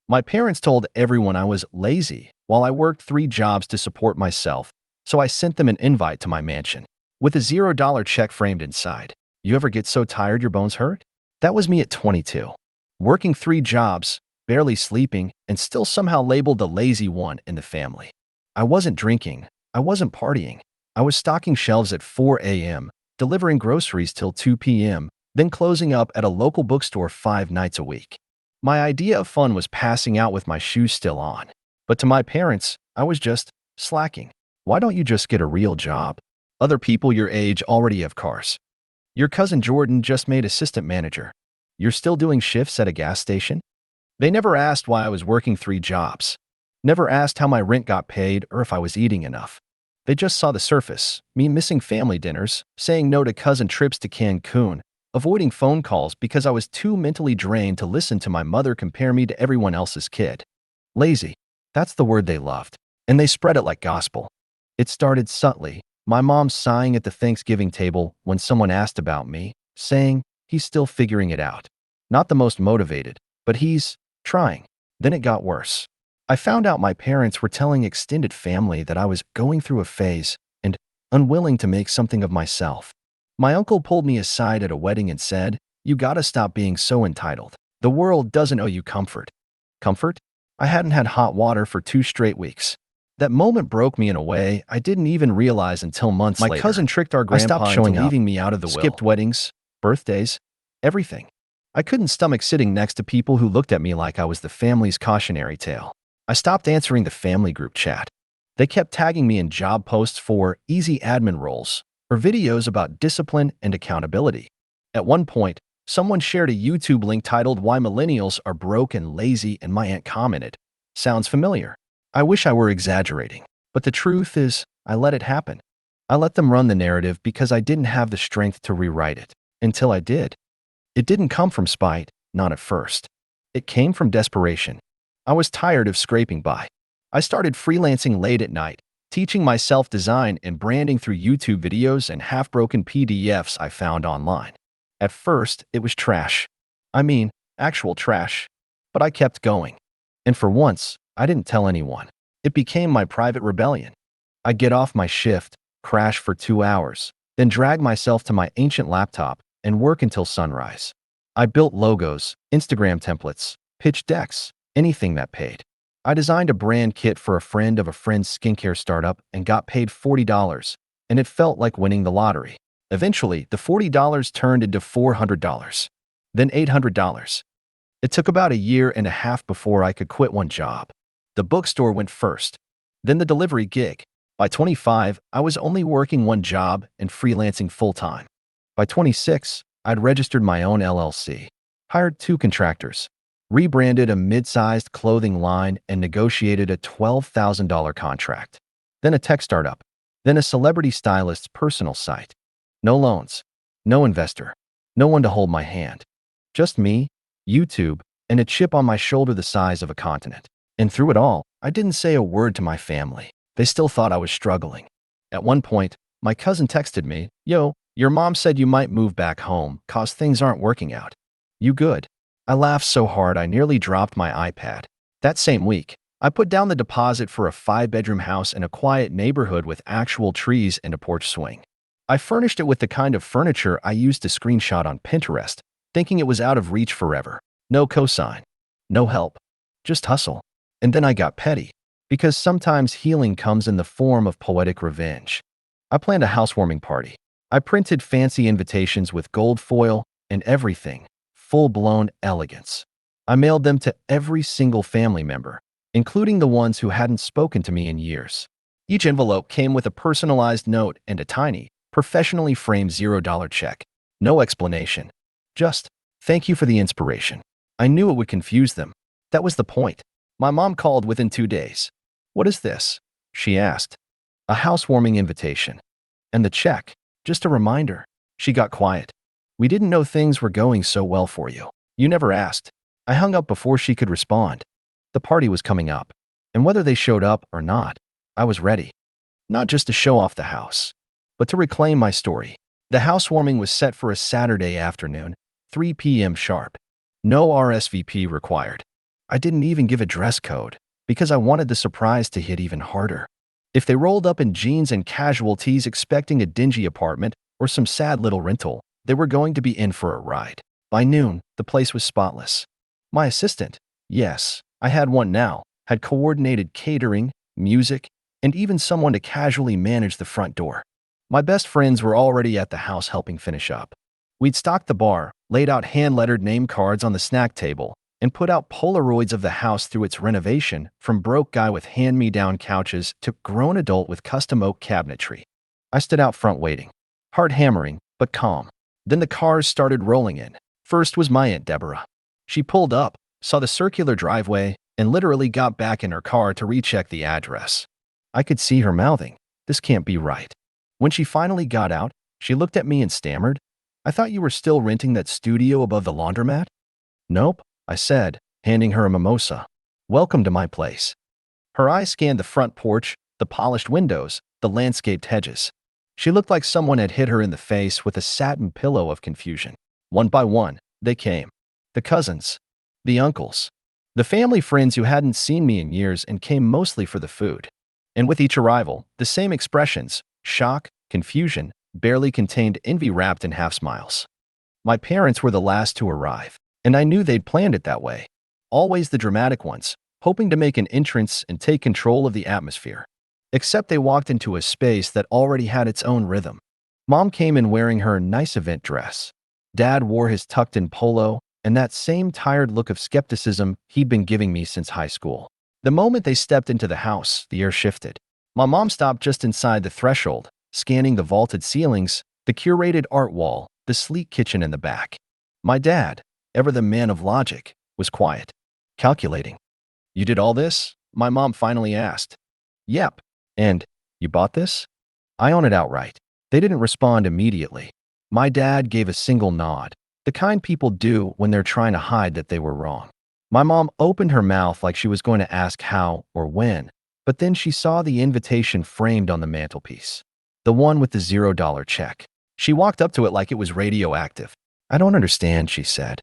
My parents told everyone I was lazy while I worked 3 jobs to support myself, so I sent them an invite to my mansion with a $0 check framed inside. You ever get so tired your bones hurt? That was me at 22. Working 3 jobs, barely sleeping, and still somehow labeled the lazy one in the family. I wasn't drinking. I wasn't partying. I was stocking shelves at 4 a.m., delivering groceries till 2 p.m., then closing up at a local bookstore 5 nights a week. My idea of fun was passing out with my shoes still on. But to my parents, I was just slacking. Why don't you just get a real job? Other people your age already have cars. Your cousin Jordan just made assistant manager. You're still doing shifts at a gas station? They never asked why I was working 3 jobs. Never asked how my rent got paid or if I was eating enough. They just saw the surface, me missing family dinners, saying no to cousin trips to Cancun, avoiding phone calls because I was too mentally drained to listen to my mother compare me to everyone else's kid. Lazy. That's the word they loved. And they spread it like gospel. It started subtly, my mom sighing at the Thanksgiving table when someone asked about me, saying, he's still figuring it out. Not the most motivated, but he's trying. Then it got worse. I found out my parents were telling extended family that I was going through a phase and unwilling to make something of myself. My uncle pulled me aside at a wedding and said, you gotta stop being so entitled. The world doesn't owe you comfort. Comfort? I hadn't had hot water for 2 straight weeks. That moment broke me in a way I didn't even realize until months later. My cousin tricked our grandpa into leaving me out of the will. Skipped weddings, birthdays, everything. I couldn't stomach sitting next to people who looked at me like I was the family's cautionary tale. I stopped answering the family group chat. They kept tagging me in job posts for easy admin roles or videos about discipline and accountability. At one point, someone shared a YouTube link titled Why Millennials Are Broke and Lazy, and my aunt commented, sounds familiar. I wish I were exaggerating, but the truth is, I let it happen. I let them run the narrative because I didn't have the strength to rewrite it. Until I did. It didn't come from spite, not at first. It came from desperation. I was tired of scraping by. I started freelancing late at night, teaching myself design and branding through YouTube videos and half-broken PDFs I found online. At first, it was trash. I mean, actual trash. But I kept going. And for once, I didn't tell anyone. It became my private rebellion. I'd get off my shift, crash for 2 hours, then drag myself to my ancient laptop and work until sunrise. I built logos, Instagram templates, pitch decks, anything that paid. I designed a brand kit for a friend of a friend's skincare startup and got paid $40, and it felt like winning the lottery. Eventually, the $40 turned into $400, then $800. It took about 1.5 years before I could quit one job. The bookstore went first, then the delivery gig. By 25, I was only working 1 job and freelancing full-time. By 26, I'd registered my own LLC, hired 2 contractors, rebranded a mid-sized clothing line, and negotiated a $12,000 contract. Then a tech startup, then a celebrity stylist's personal site. No loans, no investor, no one to hold my hand. Just me, YouTube, and a chip on my shoulder the size of a continent. And through it all, I didn't say a word to my family. They still thought I was struggling. At one point, my cousin texted me, "Yo, your mom said you might move back home 'cause things aren't working out. You good?" I laughed so hard I nearly dropped my iPad. That same week, I put down the deposit for a 5-bedroom house in a quiet neighborhood with actual trees and a porch swing. I furnished it with the kind of furniture I used to screenshot on Pinterest, thinking it was out of reach forever. No cosign, no help, just hustle. And then I got petty, because sometimes healing comes in the form of poetic revenge. I planned a housewarming party. I printed fancy invitations with gold foil and everything, full-blown elegance. I mailed them to every single family member, including the ones who hadn't spoken to me in years. Each envelope came with a personalized note and a tiny, professionally framed $0 check. No explanation. Just, thank you for the inspiration. I knew it would confuse them. That was the point. My mom called within 2 days. "What is this?" she asked. "A housewarming invitation." And the check, just a reminder. She got quiet. "We didn't know things were going so well for you. You never asked." I hung up before she could respond. The party was coming up, and whether they showed up or not, I was ready. Not just to show off the house, but to reclaim my story. The housewarming was set for a Saturday afternoon, 3 p.m. sharp. No RSVP required. I didn't even give a dress code because I wanted the surprise to hit even harder. If they rolled up in jeans and casual tees expecting a dingy apartment or some sad little rental, they were going to be in for a ride. By noon, the place was spotless. My assistant, yes, I had one now, had coordinated catering, music, and even someone to casually manage the front door. My best friends were already at the house helping finish up. We'd stocked the bar, laid out hand-lettered name cards on the snack table, and put out Polaroids of the house through its renovation, from broke guy with hand-me-down couches to grown adult with custom oak cabinetry. I stood out front waiting, heart hammering, but calm. Then the cars started rolling in. First was my Aunt Deborah. She pulled up, saw the circular driveway, and literally got back in her car to recheck the address. I could see her mouthing, "This can't be right." When she finally got out, she looked at me and stammered, "I thought you were still renting that studio above the laundromat?" "Nope," I said, handing her a mimosa. "Welcome to my place." Her eyes scanned the front porch, the polished windows, the landscaped hedges. She looked like someone had hit her in the face with a satin pillow of confusion. One by one, they came. The cousins, the uncles, the family friends who hadn't seen me in years and came mostly for the food. And with each arrival, the same expressions: shock, confusion, barely contained envy wrapped in half-smiles. My parents were the last to arrive, and I knew they'd planned it that way. Always the dramatic ones, hoping to make an entrance and take control of the atmosphere. Except they walked into a space that already had its own rhythm. Mom came in wearing her nice event dress. Dad wore his tucked-in polo and that same tired look of skepticism he'd been giving me since high school. The moment they stepped into the house, the air shifted. My mom stopped just inside the threshold, scanning the vaulted ceilings, the curated art wall, the sleek kitchen in the back. My dad, ever the man of logic, was quiet, calculating. "You did all this?" my mom finally asked. "Yep. And you bought this?" I own it outright. They didn't respond immediately. My dad gave a single nod, the kind people do when they're trying to hide that they were wrong. My mom opened her mouth like she was going to ask how or when, but then she saw the invitation framed on the mantelpiece, the one with the $0 check. She walked up to it like it was radioactive. "I don't understand," she said.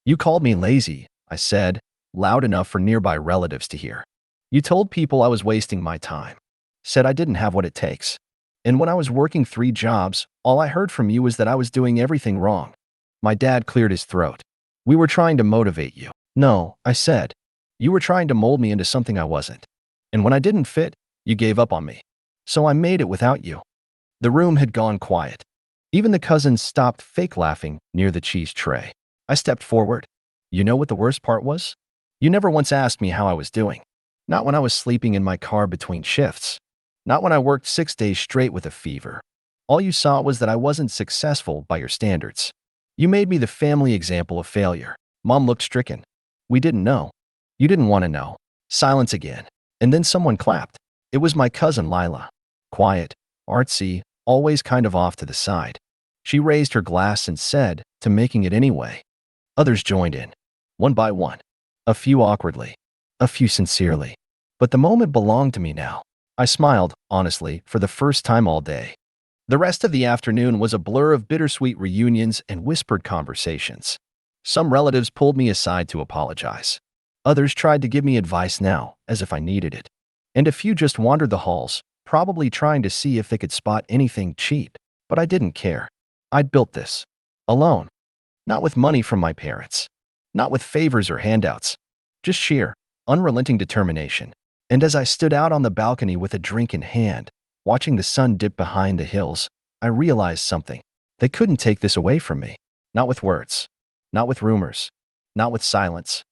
"You called me lazy," I said, loud enough for nearby relatives to hear. "You told people I was wasting my time. Said I didn't have what it takes. And when I was working 3 jobs, all I heard from you was that I was doing everything wrong." My dad cleared his throat. "We were trying to motivate you." "No," I said. "You were trying to mold me into something I wasn't. And when I didn't fit, you gave up on me. So I made it without you." The room had gone quiet. Even the cousins stopped fake laughing near the cheese tray. I stepped forward. "You know what the worst part was? You never once asked me how I was doing. Not when I was sleeping in my car between shifts. Not when I worked 6 days straight with a fever. All you saw was that I wasn't successful by your standards. You made me the family example of failure." Mom looked stricken. "We didn't know." "You didn't want to know." Silence again. And then someone clapped. It was my cousin Lila. Quiet, artsy, always kind of off to the side. She raised her glass and said, "To making it anyway." Others joined in, one by one. A few awkwardly, a few sincerely. But the moment belonged to me now. I smiled, honestly, for the first time all day. The rest of the afternoon was a blur of bittersweet reunions and whispered conversations. Some relatives pulled me aside to apologize. Others tried to give me advice now, as if I needed it. And a few just wandered the halls, probably trying to see if they could spot anything cheap. But I didn't care. I'd built this. Alone. Not with money from my parents. Not with favors or handouts. Just sheer, unrelenting determination. And as I stood out on the balcony with a drink in hand, watching the sun dip behind the hills, I realized something. They couldn't take this away from me. Not with words. Not with rumors. Not with silence.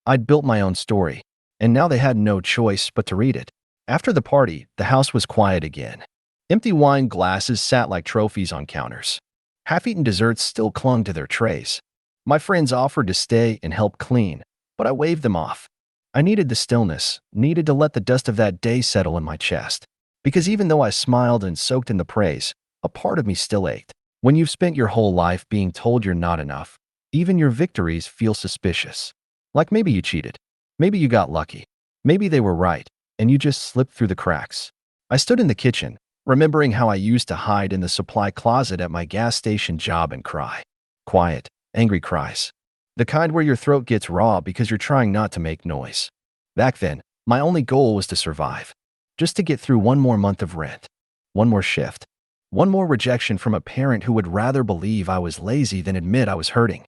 I'd built my own story, and now they had no choice but to read it. After the party, the house was quiet again. Empty wine glasses sat like trophies on counters. Half-eaten desserts still clung to their trays. My friends offered to stay and help clean, but I waved them off. I needed the stillness, needed to let the dust of that day settle in my chest. Because even though I smiled and soaked in the praise, a part of me still ached. When you've spent your whole life being told you're not enough, even your victories feel suspicious. Like maybe you cheated. Maybe you got lucky. Maybe they were right, and you just slipped through the cracks. I stood in the kitchen, remembering how I used to hide in the supply closet at my gas station job and cry. Quiet, angry cries. The kind where your throat gets raw because you're trying not to make noise. Back then, my only goal was to survive. Just to get through one more month of rent, one more shift, one more rejection from a parent who would rather believe I was lazy than admit I was hurting.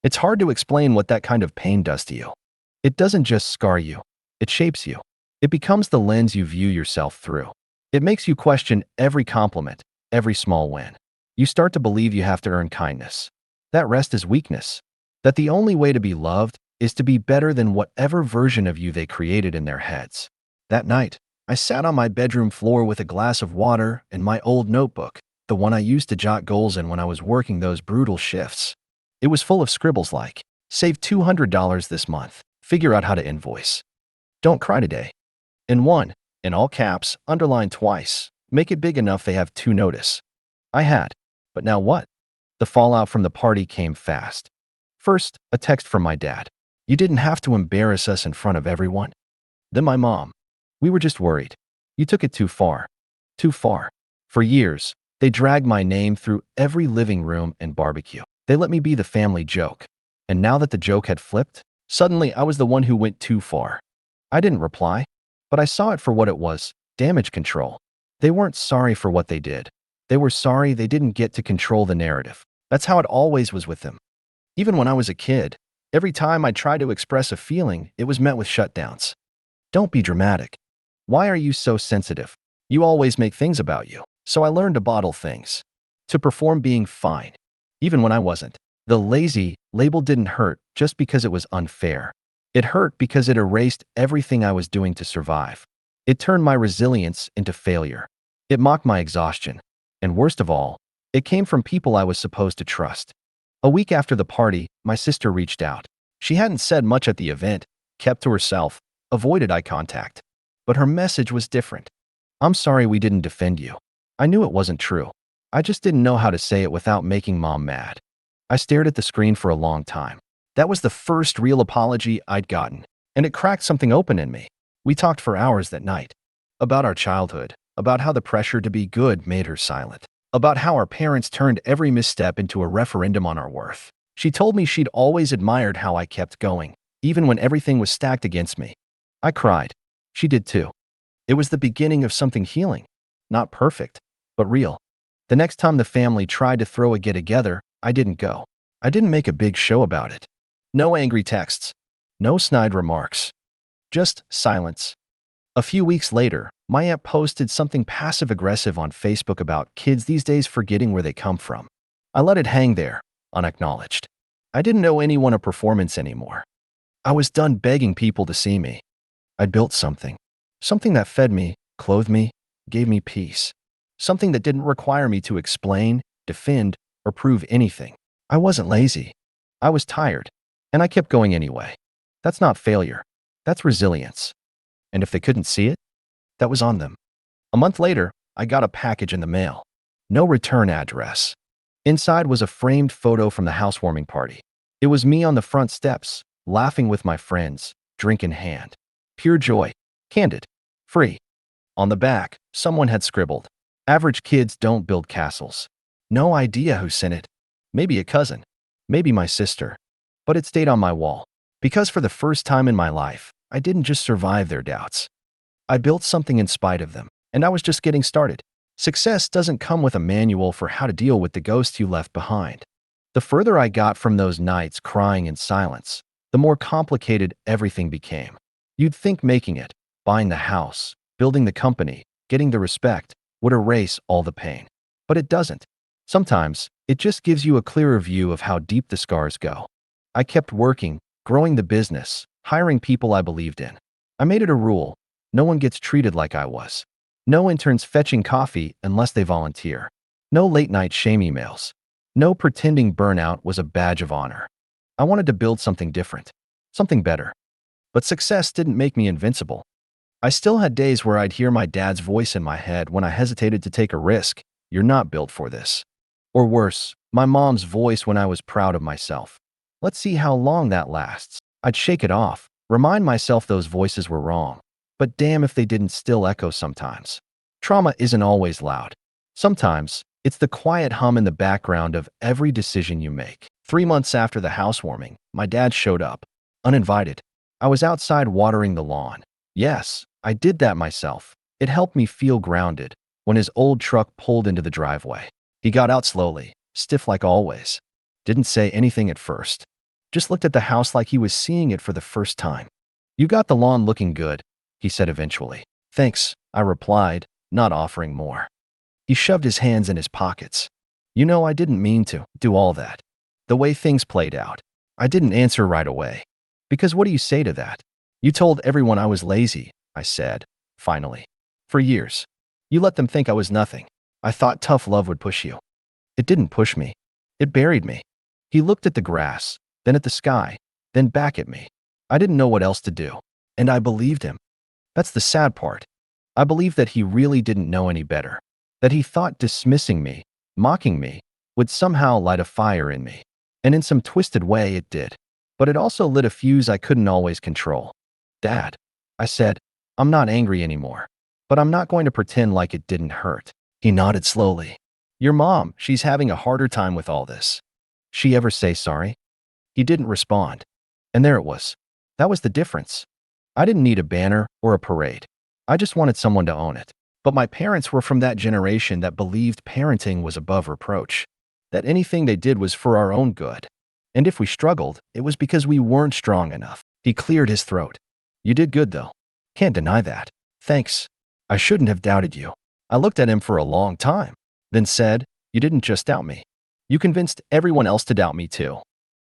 It's hard to explain what that kind of pain does to you. It doesn't just scar you, it shapes you. It becomes the lens you view yourself through. It makes you question every compliment, every small win. You start to believe you have to earn kindness. That rest is weakness. That the only way to be loved is to be better than whatever version of you they created in their heads. That night, I sat on my bedroom floor with a glass of water and my old notebook, the one I used to jot goals in when I was working those brutal shifts. It was full of scribbles like, save $200 this month, figure out how to invoice. Don't cry today. And one, in all caps, underlined twice, make it big enough they have to notice. I had. But now what? The fallout from the party came fast. First, a text from my dad. You didn't have to embarrass us in front of everyone. Then my mom. We were just worried. You took it too far. Too far. For years, they dragged my name through every living room and barbecue. They let me be the family joke. And now that the joke had flipped, suddenly I was the one who went too far. I didn't reply, but I saw it for what it was, damage control. They weren't sorry for what they did. They were sorry they didn't get to control the narrative. That's how it always was with them. Even when I was a kid, every time I tried to express a feeling, it was met with shutdowns. Don't be dramatic. Why are you so sensitive? You always make things about you. So I learned to bottle things. To perform being fine. Even when I wasn't. The lazy label didn't hurt just because it was unfair. It hurt because it erased everything I was doing to survive. It turned my resilience into failure. It mocked my exhaustion. And worst of all, it came from people I was supposed to trust. A week after the party, my sister reached out. She hadn't said much at the event, kept to herself, avoided eye contact. But her message was different. I'm sorry we didn't defend you. I knew it wasn't true. I just didn't know how to say it without making mom mad. I stared at the screen for a long time. That was the first real apology I'd gotten, and it cracked something open in me. We talked for hours that night. About our childhood, about how the pressure to be good made her silent, about how our parents turned every misstep into a referendum on our worth. She told me she'd always admired how I kept going, even when everything was stacked against me. I cried. She did too. It was the beginning of something healing. Not perfect, but real. The next time the family tried to throw a get-together, I didn't go. I didn't make a big show about it. No angry texts. No snide remarks. Just silence. A few weeks later, my aunt posted something passive-aggressive on Facebook about kids these days forgetting where they come from. I let it hang there, unacknowledged. I didn't owe anyone a performance anymore. I was done begging people to see me. I'd built something. Something that fed me, clothed me, gave me peace. Something that didn't require me to explain, defend, or prove anything. I wasn't lazy. I was tired, and I kept going anyway. That's not failure. That's resilience. And if they couldn't see it, that was on them. A month later, I got a package in the mail. No return address. Inside was a framed photo from the housewarming party. It was me on the front steps, laughing with my friends, drink in hand. Pure joy. Candid. Free. On the back, someone had scribbled, "Average kids don't build castles." No idea who sent it. Maybe a cousin. Maybe my sister. But it stayed on my wall. Because for the first time in my life, I didn't just survive their doubts. I built something in spite of them, and I was just getting started. Success doesn't come with a manual for how to deal with the ghosts you left behind. The further I got from those nights crying in silence, the more complicated everything became. You'd think making it, buying the house, building the company, getting the respect, would erase all the pain. But it doesn't. Sometimes, it just gives you a clearer view of how deep the scars go. I kept working, growing the business, hiring people I believed in. I made it a rule. No one gets treated like I was. No interns fetching coffee unless they volunteer. No late-night shame emails. No pretending burnout was a badge of honor. I wanted to build something different. Something better. But success didn't make me invincible. I still had days where I'd hear my dad's voice in my head when I hesitated to take a risk. "You're not built for this." Or worse, my mom's voice when I was proud of myself. Let's see how long that lasts. I'd shake it off, remind myself those voices were wrong. But damn if they didn't still echo sometimes. Trauma isn't always loud. Sometimes, it's the quiet hum in the background of every decision you make. 3 months after the housewarming, my dad showed up, uninvited. I was outside watering the lawn. Yes, I did that myself. It helped me feel grounded when his old truck pulled into the driveway. He got out slowly, stiff like always. Didn't say anything at first. Just looked at the house like he was seeing it for the first time. "You got the lawn looking good," he said eventually. "Thanks," I replied, not offering more. He shoved his hands in his pockets. "You know, I didn't mean to do all that. The way things played out." I didn't answer right away. "Because what do you say to that?" "You told everyone I was lazy," I said, finally. "For years. You let them think I was nothing. I thought tough love would push you." "It didn't push me. It buried me." He looked at the grass, then at the sky, then back at me. I didn't know what else to do. And I believed him. That's the sad part. I believed that he really didn't know any better. That he thought dismissing me, mocking me, would somehow light a fire in me. And in some twisted way it did. But it also lit a fuse I couldn't always control. "Dad," I said, "I'm not angry anymore. But I'm not going to pretend like it didn't hurt." He nodded slowly. "Your mom, she's having a harder time with all this. She ever say sorry?" He didn't respond. And there it was. That was the difference. I didn't need a banner or a parade. I just wanted someone to own it. But my parents were from that generation that believed parenting was above reproach. That anything they did was for our own good. And if we struggled, it was because we weren't strong enough. He cleared his throat. "You did good, though. Can't deny that. Thanks. I shouldn't have doubted you." I looked at him for a long time, then said, "You didn't just doubt me. You convinced everyone else to doubt me, too."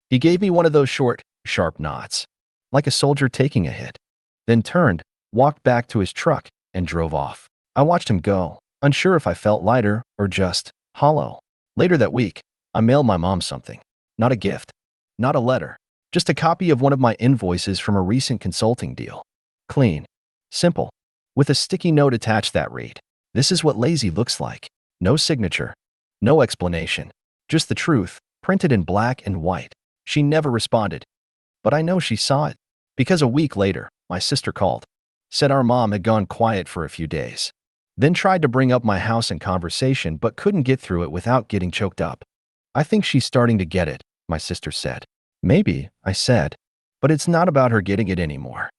He gave me one of those short, sharp nods, like a soldier taking a hit, then turned, walked back to his truck, and drove off. I watched him go, unsure if I felt lighter or just hollow. Later that week, I mailed my mom something. Not a gift, not a letter, just a copy of one of my invoices from a recent consulting deal. Clean, simple, with a sticky note attached that read, "This is what lazy looks like." No signature, no explanation, just the truth, printed in black and white. She never responded, but I know she saw it, because a week later, my sister called, said our mom had gone quiet for a few days, then tried to bring up my house in conversation but couldn't get through it without getting choked up. "I think she's starting to get it," my sister said. "Maybe," I said, "but it's not about her getting it anymore."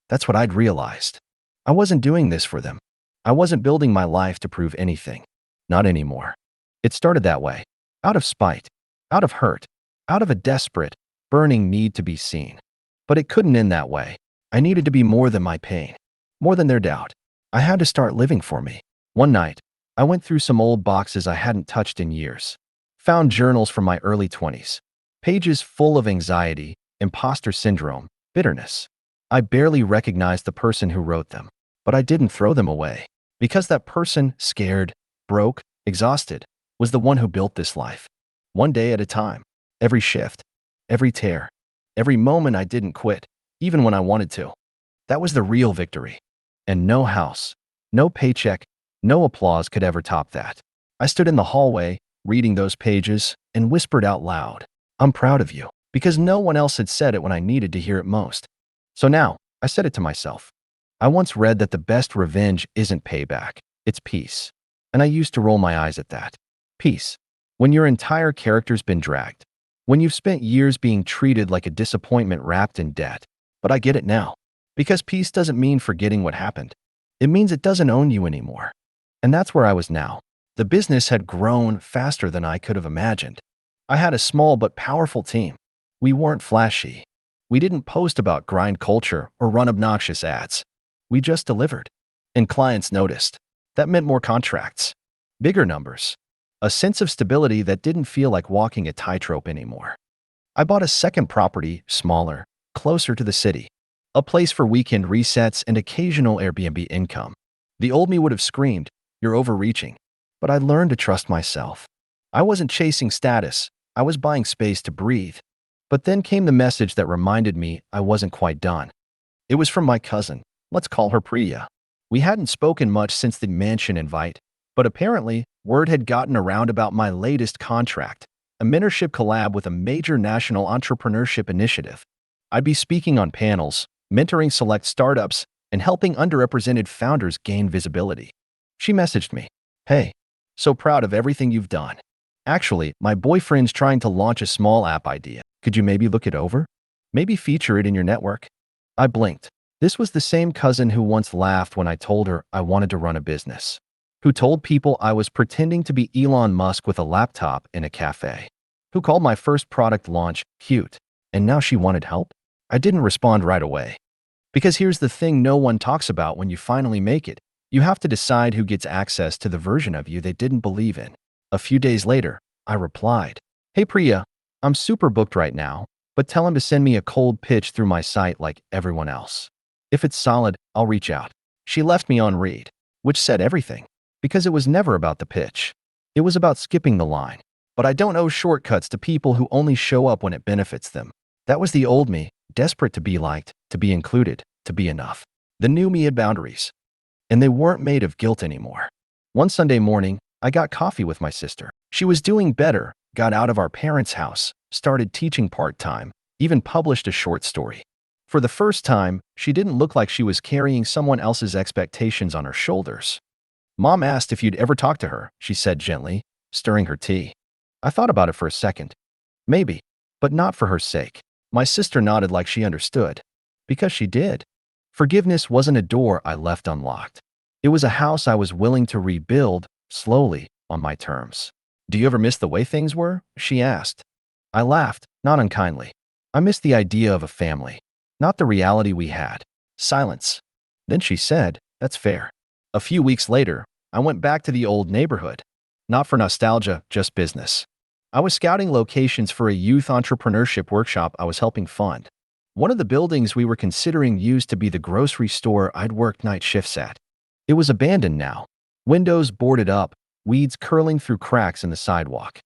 That's what I'd realized. I wasn't doing this for them. I wasn't building my life to prove anything. Not anymore. It started that way, out of spite, out of hurt, out of a desperate, burning need to be seen. But it couldn't end that way. I needed to be more than my pain, more than their doubt. I had to start living for me. One night, I went through some old boxes I hadn't touched in years. Found journals from my early 20s, pages full of anxiety, imposter syndrome, bitterness. I barely recognized the person who wrote them, but I didn't throw them away. Because that person, scared, broke, exhausted, was the one who built this life. One day at a time. Every shift, every tear, every moment I didn't quit, even when I wanted to. That was the real victory. And no house, no paycheck, no applause could ever top that. I stood in the hallway, reading those pages, and whispered out loud, "I'm proud of you," because no one else had said it when I needed to hear it most. So now, I said it to myself. I once read that the best revenge isn't payback, it's peace. And I used to roll my eyes at that. Peace. When your entire character's been dragged. When you've spent years being treated like a disappointment wrapped in debt. But I get it now. Because peace doesn't mean forgetting what happened. It means it doesn't own you anymore. And that's where I was now. The business had grown faster than I could have imagined. I had a small but powerful team. We weren't flashy. We didn't post about grind culture or run obnoxious ads. We just delivered. And clients noticed. That meant more contracts. Bigger numbers. A sense of stability that didn't feel like walking a tightrope anymore. I bought a second property, smaller, closer to the city. A place for weekend resets and occasional Airbnb income. The old me would have screamed, "You're overreaching." But I learned to trust myself. I wasn't chasing status. I was buying space to breathe. But then came the message that reminded me I wasn't quite done. It was from my cousin. Let's call her Priya. We hadn't spoken much since the mansion invite, but apparently, word had gotten around about my latest contract, a mentorship collab with a major national entrepreneurship initiative. I'd be speaking on panels, mentoring select startups, and helping underrepresented founders gain visibility. She messaged me, "Hey, so proud of everything you've done. Actually, my boyfriend's trying to launch a small app idea. Could you maybe look it over? Maybe feature it in your network? I blinked. This was the same cousin who once laughed when I told her I wanted to run a business, who told people I was pretending to be Elon Musk with a laptop in a cafe, who called my first product launch cute, and now she wanted help? I didn't respond right away. Because here's the thing no one talks about when you finally make it. You have to decide who gets access to the version of you they didn't believe in. A few days later, I replied, "Hey Priya, I'm super booked right now, but tell him to send me a cold pitch through my site like everyone else. If it's solid, I'll reach out." She left me on read, which said everything, because it was never about the pitch. It was about skipping the line. But I don't owe shortcuts to people who only show up when it benefits them. That was the old me, desperate to be liked, to be included, to be enough. The new me had boundaries, and they weren't made of guilt anymore. One Sunday morning, I got coffee with my sister. She was doing better, got out of our parents' house, started teaching part-time, even published a short story. For the first time, she didn't look like she was carrying someone else's expectations on her shoulders. "Mom asked if you'd ever talk to her," she said gently, stirring her tea. I thought about it for a second. Maybe, but not for her sake. My sister nodded like she understood. Because she did. Forgiveness wasn't a door I left unlocked. It was a house I was willing to rebuild, slowly, on my terms. "Do you ever miss the way things were?" she asked. I laughed, not unkindly. I missed the idea of a family, not the reality we had. Silence. Then she said, "That's fair." A few weeks later, I went back to the old neighborhood. Not for nostalgia, just business. I was scouting locations for a youth entrepreneurship workshop I was helping fund. One of the buildings we were considering used to be the grocery store I'd worked night shifts at. It was abandoned now, windows boarded up, weeds curling through cracks in the sidewalk.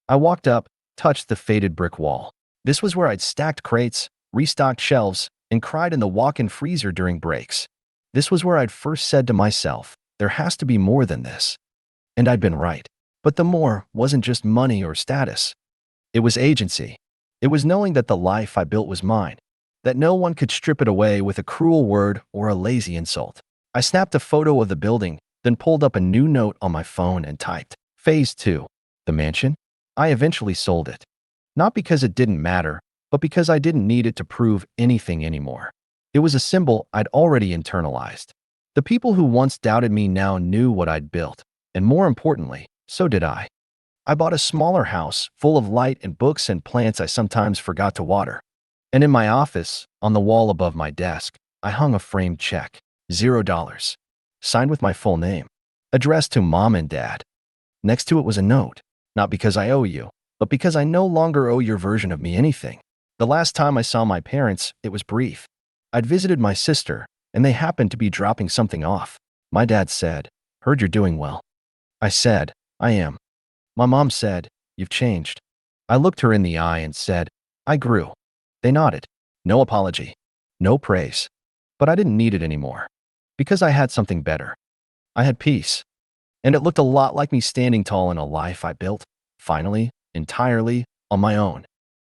I walked up, touched the faded brick wall. This was where I'd stacked crates, restocked shelves, and cried in the walk-in freezer during breaks. This was where I'd first said to myself, there has to be more than this. And I'd been right. But the more wasn't just money or status. It was agency. It was knowing that the life I built was mine, that no one could strip it away with a cruel word or a lazy insult. I snapped a photo of the building, then pulled up a new note on my phone and typed, Phase 2, the mansion. I eventually sold it. Not because it didn't matter, but because I didn't need it to prove anything anymore. It was a symbol I'd already internalized. The people who once doubted me now knew what I'd built, and more importantly, so did I. I bought a smaller house, full of light and books and plants I sometimes forgot to water. And in my office, on the wall above my desk, I hung a framed check, $0, signed with my full name, addressed to Mom and Dad. Next to it was a note, not because I owe you, but because I no longer owe your version of me anything. The last time I saw my parents, it was brief. I'd visited my sister, and they happened to be dropping something off. My dad said, "Heard you're doing well." I said, "I am." My mom said, "You've changed." I looked her in the eye and said, "I grew." They nodded. No apology. No praise. But I didn't need it anymore. Because I had something better. I had peace. And it looked a lot like me standing tall in a life I built, finally, entirely, on my own.